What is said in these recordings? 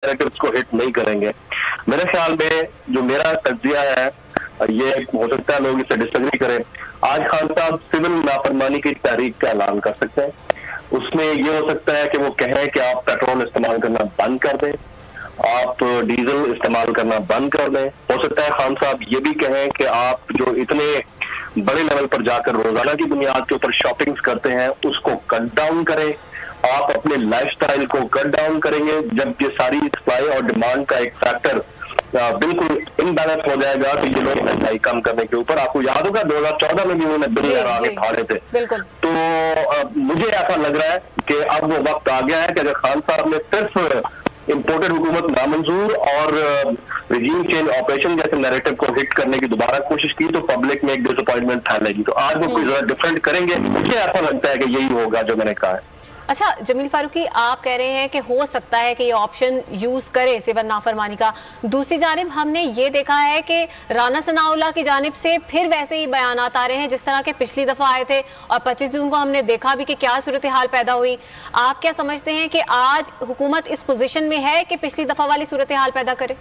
Narratives को hit नहीं करेंगे। मेरे ख्याल में जो मेरा तज्जिया है, ये हो सकता है लोग इसे डिसएग्री करें, आज खान साहब सिविल नाफरमानी की तहरीक का ऐलान कर सकते हैं। उसमें ये हो सकता है कि वो कहें कि आप पेट्रोल इस्तेमाल करना बंद कर दें, आप डीजल इस्तेमाल करना बंद कर दें। हो सकता है खान साहब ये भी कहें कि आप जो इतने बड़े लेवल पर जाकर रोजाना की बुनियाद के ऊपर शॉपिंग्स करते हैं उसको कट डाउन करें, आप अपने लाइफस्टाइल को कट डाउन करेंगे। जब ये सारी सप्लाई और डिमांड का एक फैक्टर बिल्कुल इनबैलेंस हो जाएगा तो ये लोग महंगाई कम करने के ऊपर, आपको याद होगा 2014 में भी उन्होंने बिल आगे खा रहे थे। तो मुझे ऐसा लग रहा है कि अब वो वक्त आ गया है कि अगर खान साहब ने सिर्फ इम्पोर्टेड हुकूमत नामंजूर और रिजीम चेंज ऑपरेशन जैसे नैरेटिव को हिट करने की दोबारा कोशिश की तो पब्लिक में एक डिसअपॉइंटमेंट फैलेगी। तो आज वो कोई जरा डिफरेंट करेंगे, मुझे ऐसा लगता है कि यही होगा जो मैंने कहा है। अच्छा जमील फारूकी, आप कह रहे हैं कि हो सकता है कि ये ऑप्शन यूज करे सिविल नाफरमानी का। दूसरी जानिब हमने ये देखा है कि राना सनाउल्लाह की जानिब से फिर वैसे ही बयानात आ रहे हैं जिस तरह के पिछली दफा आए थे और 25 जून को हमने देखा भी कि क्या सूरत हाल पैदा हुई। आप क्या समझते हैं कि आज हुकूमत इस पोजीशन में है कि पिछली दफा वाली सूरत हाल पैदा करे?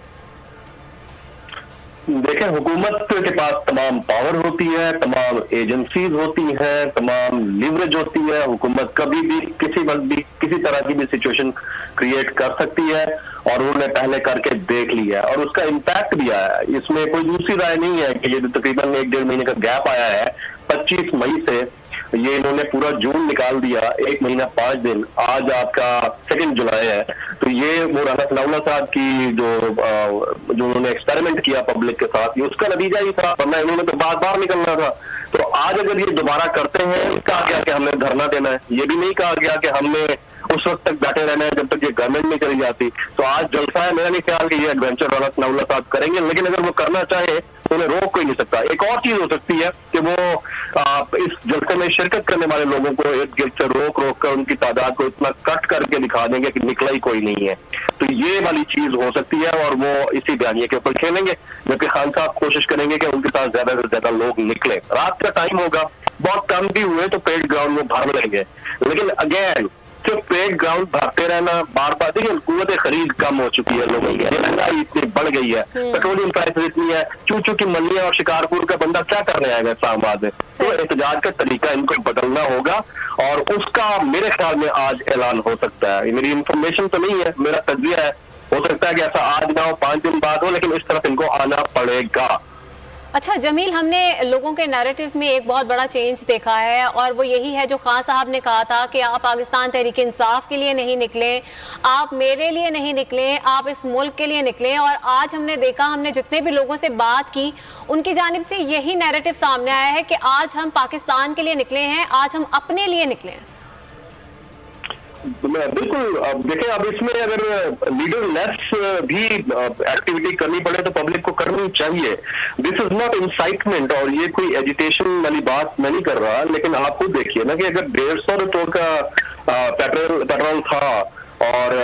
देखें, हुकूमत के पास तमाम पावर होती है, तमाम एजेंसीज होती हैं, तमाम लीवरेज होती है। हुकूमत कभी भी किसी वक्त भी किसी तरह की भी सिचुएशन क्रिएट कर सकती है और उन्होंने पहले करके देख लिया है और उसका इम्पैक्ट भी आया है। इसमें कोई दूसरी राय नहीं है कि ये तकरीबन 1-1.5 महीने का गैप आया है। 25 मई से ये इन्होंने पूरा जून निकाल दिया, 1 महीना 5 दिन, आज आपका 2 जुलाई है। तो ये वो राना सनाउल्लाह साहब की जो उन्होंने एक्सपेरिमेंट किया पब्लिक के साथ, ये उसका नतीजा ही था, वरना इन्होंने तो बार निकलना था। तो आज अगर ये दोबारा करते हैं, कहा गया कि हमने धरना देना है, ये भी नहीं कहा गया कि हमने उस वक्त तक बैठे रहना है जब तक ये गवर्नमेंट नहीं चली जाती। तो आज जलसा है, मेरा नहीं ख्याल कि ये एडवेंचर राना सनाउल्लाह साहब करेंगे, लेकिन अगर वो करना चाहे तो उन्हें रोक कोई नहीं सकता। एक और चीज हो सकती है कि वो इस जलसे में शिरकत करने वाले लोगों को इर्द गिर्द से रोक कर उनकी तादाद को इतना कट करके दिखा देंगे कि निकला ही कोई नहीं है। तो ये वाली चीज हो सकती है और वो इसी बयानिए के ऊपर खेलेंगे, जबकि खान साहब कोशिश करेंगे कि उनके साथ ज्यादा से ज्यादा लोग निकले। रात का टाइम होगा, बहुत कम भी हुए तो पेड ग्राउंड में भर लेंगे, लेकिन अगेन सिर्फ पेड ग्राउंड भरते रहना बार बार, देखिए कुव्वत खरीद कम हो चुकी है लोगों की, महंगाई इतनी बढ़ गई है, पेट्रोलियम प्राइस इतनी है, चू की मलिया और शिकारपुर का बंदा क्या करने आएगा इस्लामाबाद में। तो एहतजाज का तरीका इनको बदलना होगा और उसका मेरे ख्याल में आज ऐलान हो सकता है। मेरी इंफॉर्मेशन तो नहीं है, मेरा तज्जिया है, हो सकता है कि ऐसा आज ना हो, 5 दिन बाद हो, लेकिन इस तरफ इनको आना पड़ेगा। अच्छा जमील, हमने लोगों के नैरेटिव में एक बहुत बड़ा चेंज देखा है और वो यही है जो खान साहब ने कहा था कि आप पाकिस्तान तहरीक इंसाफ के लिए नहीं निकले, आप मेरे लिए नहीं निकले, आप इस मुल्क के लिए निकले। और आज हमने देखा, हमने जितने भी लोगों से बात की उनकी जानिब से यही नैरेटिव सामने आया है कि आज हम पाकिस्तान के लिए निकले हैं, आज हम अपने लिए निकले हैं। बिल्कुल, देखें अब इसमें अगर लीडर लेस भी एक्टिविटी करनी पड़े तो पब्लिक को करनी चाहिए। दिस इज नॉट इंसाइटमेंट और ये कोई एजिटेशन वाली बात मैं नहीं कर रहा, लेकिन आप खुद देखिए ना कि अगर 150 रुपये का पेट्रोल था और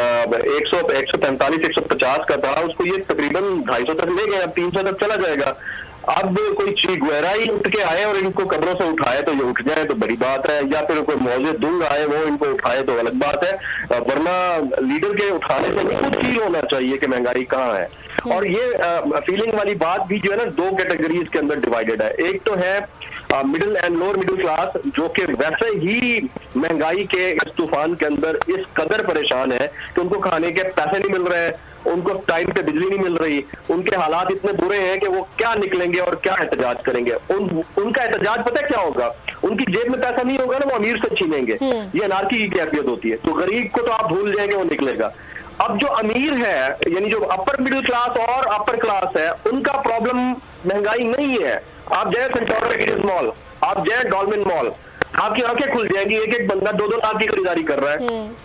145-150 का था, उसको ये तकरीबन 250 तक ले गए, अब 300 तक चला जाएगा। अब कोई ची गुएरा ही उठ के आए और इनको कब्रों से उठाए तो ये उठ जाए तो बड़ी बात है, या फिर कोई मौजे दूंग आए वो इनको उठाए तो अलग बात है, वरना लीडर के उठाने से नहीं खुद फील होना चाहिए कि महंगाई कहाँ है। और ये फीलिंग वाली बात भी जो है ना 2 कैटेगरीज के अंदर डिवाइडेड है। एक तो है middle and lower middle class, जो कि वैसे ही महंगाई के इस तूफान के अंदर इस कदर परेशान है कि उनको खाने के पैसे नहीं मिल रहे हैं, उनको टाइम पे बिजली नहीं मिल रही, उनके हालात इतने बुरे हैं कि वो क्या निकलेंगे और क्या एहतजाज करेंगे। उनका एहतजाज पता है क्या होगा, उनकी जेब में पैसा नहीं होगा ना, वो अमीर से छीनेंगे। ये अनारकी की कैफियत होती है। तो गरीब को तो आप भूल जाएंगे, वो निकलेगा। अब जो अमीर है, यानी जो अपर मिडिल क्लास और अपर क्लास है, उनका प्रॉब्लम महंगाई नहीं है। आप जाए सेंटोर रेगिडिस मॉल, आप जाए डॉल्मेन मॉल, आपकी आंखें खुल जाएंगी, एक बंदा 2-2 लाख की खरीदारी कर रहा है।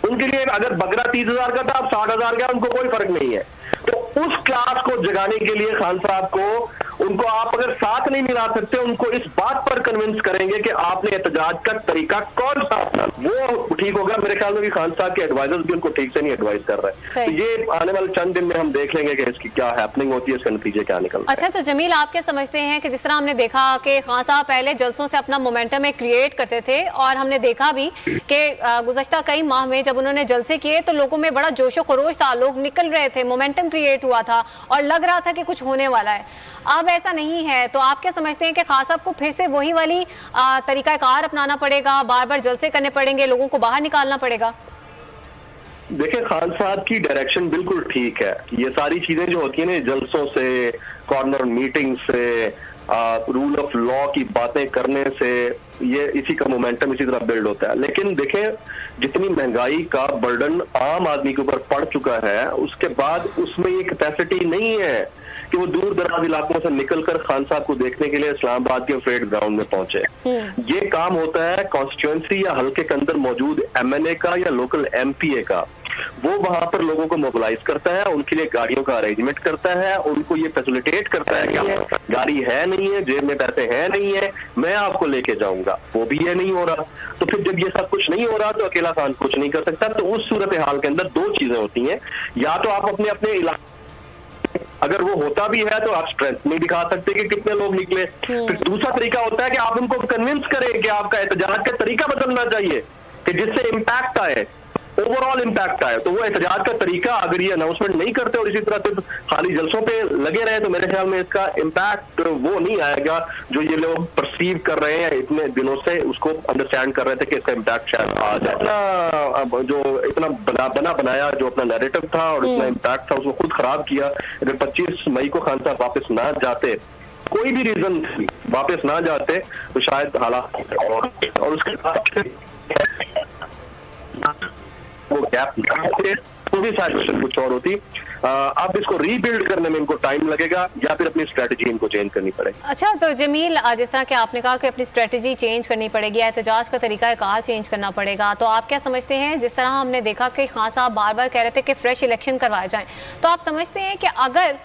उनके लिए अगर बकरा 30,000 का था, अब 60,000 का, उनको कोई फर्क नहीं है। तो उस क्लास को जगाने के लिए खान साहब को उनको आप अगर साथ नहीं मिला सकते, उनको इस बात पर कन्विंस करेंगे कि आपने एहतजाज का तरीका कौन सा, वो ठीक होगा। मेरे ख्याल में भी खान साहब के एडवाइजर्स भी उनको ठीक से नहीं एडवाइस कर रहे हैं। तो ये आने वाले चंद दिन में हम देख लेंगे कि इसकी क्या हैपनिंग होती है, इसका नतीजे क्या निकलता है। अच्छा, तो जमील आप क्या समझते हैं कि जिस तरह हमने देखा कि खान साहब पहले जलसों से अपना मोमेंटम क्रिएट करते थे, और हमने देखा भी कि गुज़श्ता कई माह में जब उन्होंने जलसे किए तो लोगों में बड़ा जोशो खरोश था, लोग निकल रहे थे, मोमेंटम क्रिएट हुआ था और लग रहा था कि कुछ होने वाला है। अब ऐसा नहीं है, तो आप क्या समझते हैं कि खान साहब को फिर से वही वाली तरीकाकार अपनाना पड़ेगा, बार बार जलसे करने पड़ेंगे, लोगों को बाहर निकालना पड़ेगा? देखिए, खान साहब की डायरेक्शन बिल्कुल ठीक है। ये सारी चीजें जो होती है ना, जलसों से, कॉर्नर मीटिंग से, रूल ऑफ लॉ की बातें करने से, ये इसी का मोमेंटम इसी तरह बिल्ड होता है। लेकिन देखें, जितनी महंगाई का बर्डन आम आदमी के ऊपर पड़ चुका है, उसके बाद उसमें ये कैपेसिटी नहीं है कि वो दूर दराज इलाकों से निकलकर खान साहब को देखने के लिए इस्लामाबाद के परेड ग्राउंड में पहुंचे। ये काम होता है कॉन्स्टिट्यूएंसी या हल्के के अंदर मौजूद एमएनए का या लोकल एमपीए का। वो वहां पर लोगों को मोबिलाइज करता है, उनके लिए गाड़ियों का अरेंजमेंट करता है, उनको ये फैसिलिटेट करता है कि गाड़ी है नहीं है, जेब में पैसे है नहीं है, मैं आपको लेके जाऊंगा। वो भी ये नहीं हो रहा। तो फिर जब ये सब कुछ नहीं हो रहा तो अकेला खान कुछ नहीं कर सकता। तो उस सूरत हाल के अंदर दो चीजें होती हैं, या तो आप अपने अपने इलाके, अगर वो होता भी है तो आप स्ट्रेंथ नहीं दिखा सकते कि कितने लोग निकले। फिर दूसरा तरीका होता है कि आप उनको कन्विंस करें कि आपका एहतजाज का तरीका बदलना चाहिए, कि जिससे इम्पैक्ट आए, ओवरऑल इम्पैक्ट आए। तो वो एहतजाज का तरीका अगर ये अनाउंसमेंट नहीं करते और इसी तरह सिर्फ खाली जलसों पे लगे रहे, तो मेरे ख्याल में इसका इम्पैक्ट वो नहीं आएगा जो ये लोग परसीव कर रहे हैं इतने दिनों से, उसको अंडरस्टैंड कर रहे थे कि इसका इम्पैक्ट शायद आ जाए। अपना जो इतना बना बनाया जो अपना नैरेटिव था और इतना इम्पैक्ट था, उसको खुद खराब किया। अगर 25 मई को खान साहब वापस ना जाते, कोई भी रीजन वापस ना जाते, तो शायद हालात और उसके बाद वो गैप तो भी शायद कुछ और होती। अब इसको रीबिल्ड करने में इनको टाइम लगेगा, या फिर अपनी स्ट्रेटजी इनको चेंज करनी पड़ेगी। अच्छा, तो जमील, जिस तरह कि आपने कहा कि अपनी स्ट्रेटजी चेंज करनी पड़ेगी, एहतजाज का तरीका कहाँ चेंज करना पड़ेगा, तो आप क्या समझते हैं? जिस तरह हमने देखा कि खान साहब बार बार कह रहे थे कि फ्रेश इलेक्शन करवाए जाएं, तो आप समझते हैं कि अगर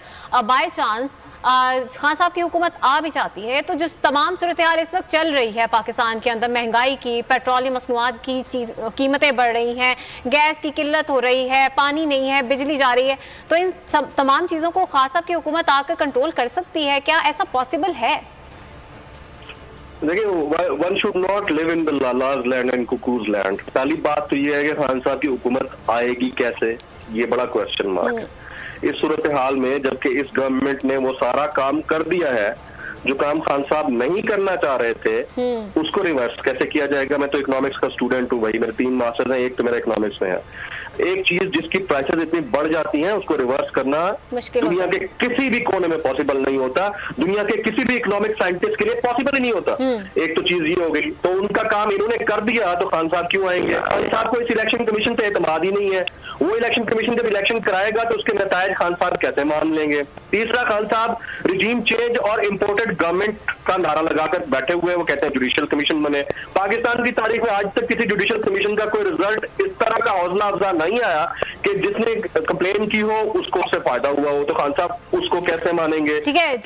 बाय चांस खान साहब की हुकूमत आ भी चाहती है, तो जो तमाम सूरत हाल इस वक्त चल रही है पाकिस्तान के अंदर, महंगाई की, पेट्रोलियम मसनूआत की कीमतें बढ़ रही हैं, गैस की किल्लत हो रही है, पानी नहीं है, बिजली जा रही है, तो इन तमाम चीज़ों को खान साहब की हुकूमत आकर कंट्रोल कर सकती है? क्या ऐसा पॉसिबल है? देखिए, one should not live in the lala's land and cuckoo's land. पहली बात तो ये है कि खान साहब की हुकूमत आएगी कैसे, ये बड़ा क्वेश्चन मार्क है इस सूरत हाल में, जबकि इस गवर्नमेंट ने वो सारा काम कर दिया है जो काम खान साहब नहीं करना चाह रहे थे। उसको रिवर्स कैसे किया जाएगा? मैं तो इकोनॉमिक्स का स्टूडेंट हूँ भाई, मेरे 3 मास्टर्स हैं, एक तो मेरा इकोनॉमिक्स में है। एक चीज जिसकी प्राइसेस इतनी बढ़ जाती हैं, उसको रिवर्स करना दुनिया के किसी भी कोने में पॉसिबल नहीं होता, दुनिया के किसी भी इकोनॉमिक साइंटिस्ट के लिए पॉसिबल ही नहीं होता। एक तो चीज ये हो गई, तो उनका काम इन्होंने कर दिया, तो खान साहब क्यों आएंगे? खान साहब को इस इलेक्शन कमीशन पे एतमाद ही नहीं है। वो इलेक्शन कमीशन जब इलेक्शन कराएगा तो उसके नतायज खान साहब कैसे मान लेंगे? तीसरा, खान साहब रिजीम चेंज और इम्पोर्टेड गवर्नमेंट का नारा लगाकर बैठे हुए, वो कहते हैं जुडिशियल कमीशन बने। पाकिस्तान की तारीख में आज तक किसी जुडिशियल कमीशन का कोई रिजल्ट इस तरह का हौसला अफजा नहीं आया कि जिसने कंप्लेन की हो उसको उससे फायदा हुआ हो, तो खान साहब उसको कैसे मानेंगे? ठीक है।